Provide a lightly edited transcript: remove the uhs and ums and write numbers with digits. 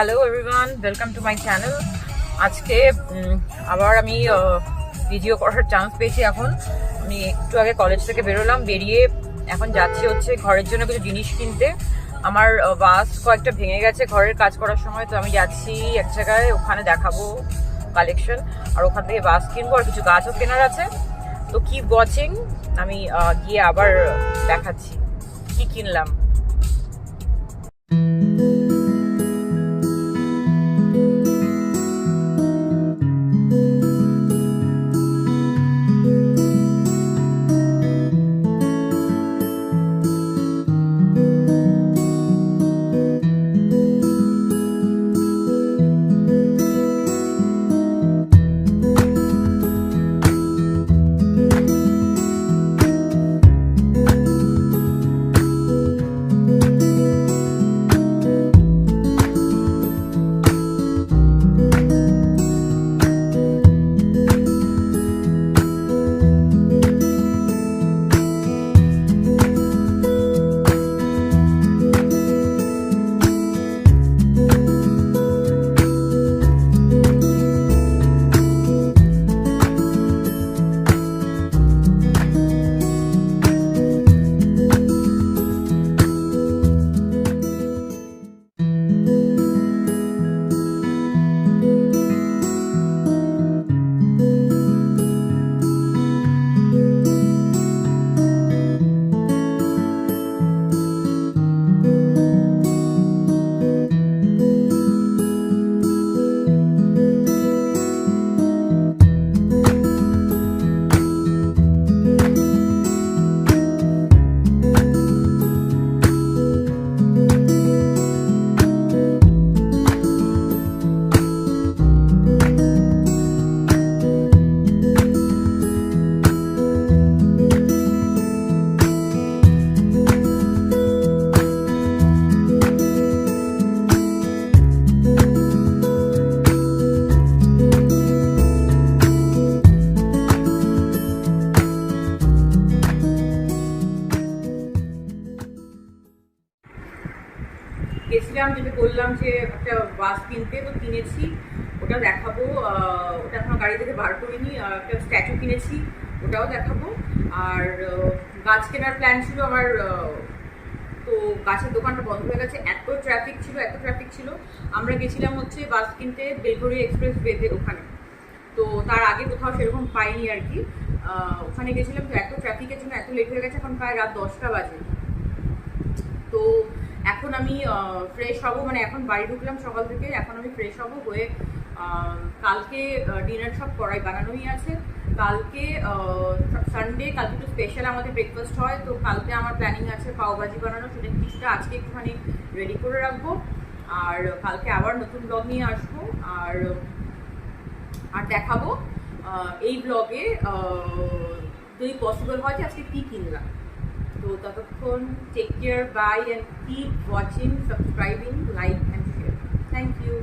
Hello everyone, welcome to my channel. আজকে আবার আমি ভিডিও করার চান্স পেয়েছি। এখন আমি একটু আগে কলেজ থেকে বেরোলাম, বেরিয়ে এখন যাচ্ছি হচ্ছে ঘরের জন্য কিছু জিনিস কিনতে। আমার বাস কয়েকটা ভেঙে গেছে ঘরের কাজ করার সময়, তো আমি যাচ্ছি এক জায়গায়, ওখানে দেখাবো কালেকশন, আর ওখান থেকে বাস কিনবো, আর কিছু গাছও কেনার আছে। তো কিপ ওয়াচিং, আমি গিয়ে আবার দেখাচ্ছি কি কিনলাম। গেছিলাম, যেটা বললাম যে একটা বাস কিনতে, তো কিনেছি, ওটা দেখাবো। ওটা এখনো গাড়ি থেকে বার করিনি। একটা স্ট্যাচু কিনেছি, ওটাও দেখাবো। আর গাছ কেনার প্ল্যান ছিল আমার, তো গাছের দোকানটা বন্ধ হয়ে গেছে, এত ট্রাফিক ছিল। আমরা গেছিলাম হচ্ছে বাস কিনতে বেলঘড়িয়া এক্সপ্রেস ওয়েতে, ওখানে। তো তার আগে কোথাও সেরকম পাইনি আর কি। ওখানে গেছিলাম, তো এত ট্রাফিকের জন্য এত লেট হয়ে গেছে, এখন প্রায় রাত 10টা বাজে। তো এখন আমি ফ্রেশ হব, মানে এখন বাড়ি ঢুকলাম সকাল থেকে, এখন আমি ফ্রেশ হব হয়ে কালকে ডিনার সব করাই বানানোই আছে। কালকে সানডে, কালকে একটু স্পেশাল আমাদের ব্রেকফাস্ট হয়, তো কালকে আমার প্ল্যানিং আছে পাওভাজি বানানো, সেটা কিছুটা আজকে একটুখানি রেডি করে রাখবো। আর কালকে আবার নতুন ব্লগ নিয়ে আসবো, আর দেখাবো এই ব্লগে যদি পসিবল হয় যে আজকে কী কিনলাম। তো ততক্ষণ take care, bye, and keep watching, subscribing, like and share. Thank you.